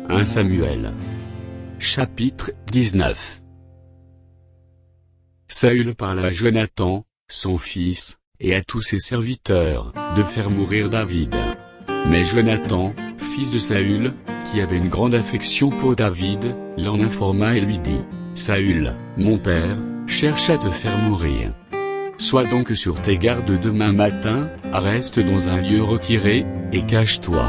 1 Samuel. Chapitre 19. Saül parla à Jonathan, son fils, et à tous ses serviteurs, de faire mourir David. Mais Jonathan, fils de Saül, qui avait une grande affection pour David, l'en informa et lui dit: Saül, mon père, cherche à te faire mourir. Sois donc sur tes gardes demain matin, reste dans un lieu retiré, et cache-toi.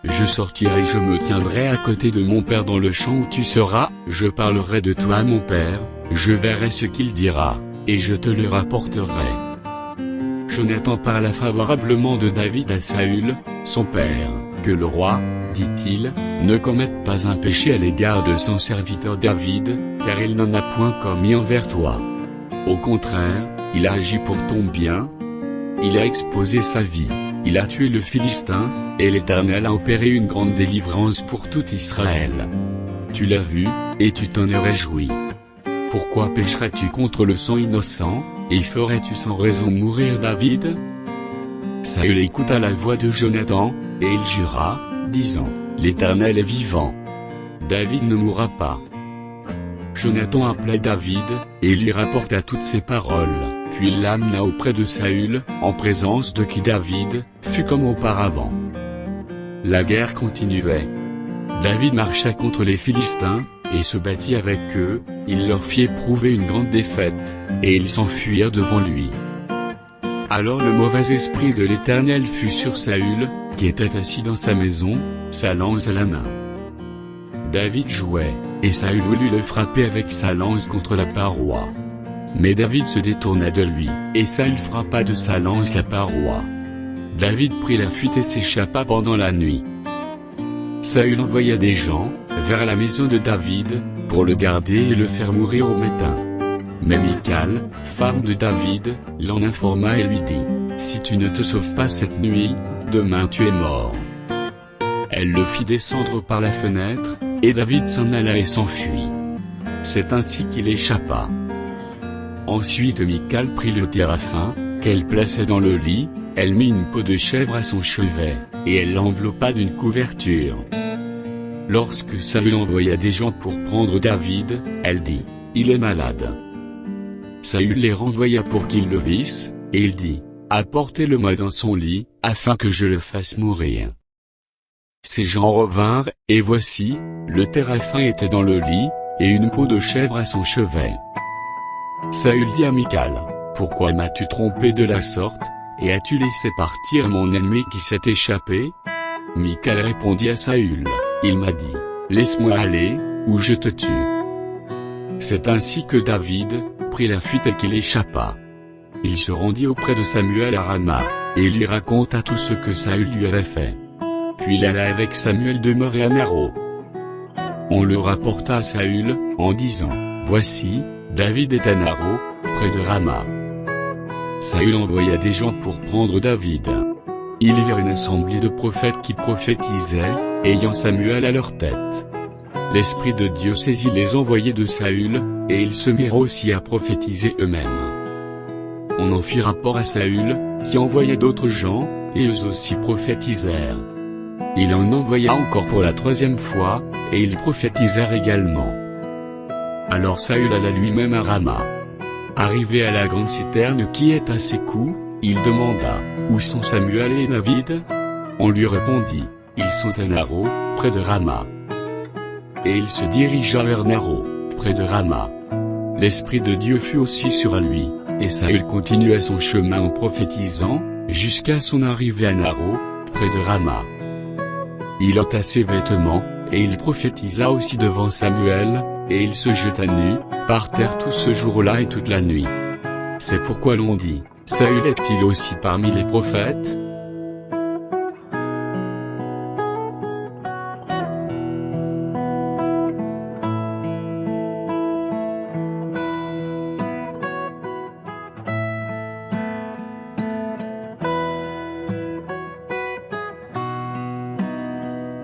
Je sortirai et je me tiendrai à côté de mon père dans le champ où tu seras, je parlerai de toi à mon père, je verrai ce qu'il dira, et je te le rapporterai. Jonathan parla favorablement de David à Saül, son père, que le roi, dit-il, ne commette pas un péché à l'égard de son serviteur David, car il n'en a point commis envers toi. Au contraire, il a agi pour ton bien, il a exposé sa vie, il a tué le Philistin, et l'Éternel a opéré une grande délivrance pour tout Israël. Tu l'as vu, et tu t'en es réjoui. Pourquoi pécherais-tu contre le sang innocent, et ferais-tu sans raison mourir David? Saül écouta la voix de Jonathan, et il jura, disant: L'Éternel est vivant. David ne mourra pas. Jonathan appela David, et lui rapporta toutes ces paroles, puis il l'amena auprès de Saül, en présence de qui David fut comme auparavant. La guerre continuait. David marcha contre les Philistins, et se battit avec eux, il leur fit éprouver une grande défaite, et ils s'enfuirent devant lui. Alors le mauvais esprit de l'Éternel fut sur Saül, qui était assis dans sa maison, sa lance à la main. David jouait, et Saül voulut le frapper avec sa lance contre la paroi. Mais David se détourna de lui, et Saül frappa de sa lance la paroi. David prit la fuite et s'échappa pendant la nuit. Saül envoya des gens vers la maison de David, pour le garder et le faire mourir au matin. Mais Michal, femme de David, l'en informa et lui dit: Si tu ne te sauves pas cette nuit, demain tu es mort. Elle le fit descendre par la fenêtre, et David s'en alla et s'enfuit. C'est ainsi qu'il échappa. Ensuite Michal prit le téraphin, qu'elle plaçait dans le lit, elle mit une peau de chèvre à son chevet, et elle l'enveloppa d'une couverture. Lorsque Saül envoya des gens pour prendre David, elle dit: Il est malade. Saül les renvoya pour qu'ils le vissent, et il dit: Apportez-le-moi dans son lit, afin que je le fasse mourir. Ces gens revinrent, et voici, le téraphin était dans le lit, et une peau de chèvre à son chevet. Saül dit à Michal: Pourquoi m'as-tu trompé de la sorte, et as-tu laissé partir mon ennemi qui s'est échappé? Michal répondit à Saül: Il m'a dit: Laisse-moi aller, ou je te tue. C'est ainsi que David prit la fuite et qu'il échappa. Il se rendit auprès de Samuel à Rama, et il lui raconta tout ce que Saül lui avait fait. Puis il alla avec Samuel demeurer à Naro. On le rapporta à Saül, en disant: Voici, David est à Naro, près de Rama. Saül envoya des gens pour prendre David. Ils virent une assemblée de prophètes qui prophétisaient, ayant Samuel à leur tête. L'Esprit de Dieu saisit les envoyés de Saül, et ils se mirent aussi à prophétiser eux-mêmes. On en fit rapport à Saül, qui envoya d'autres gens, et eux aussi prophétisèrent. Il en envoya encore pour la 3e fois, et ils prophétisèrent également. Alors Saül alla lui-même à Rama. Arrivé à la grande citerne qui est à ses coups, il demanda: Où sont Samuel et David? On lui répondit: Ils sont à Naro, près de Rama. Et il se dirigea vers Naro, près de Rama. L'Esprit de Dieu fut aussi sur lui, et Saül continua son chemin en prophétisant, jusqu'à son arrivée à Naro, près de Rama. Il ôta ses vêtements, et il prophétisa aussi devant Samuel, et il se jeta nu, par terre tout ce jour-là et toute la nuit. C'est pourquoi l'on dit: Saül est-il aussi parmi les prophètes?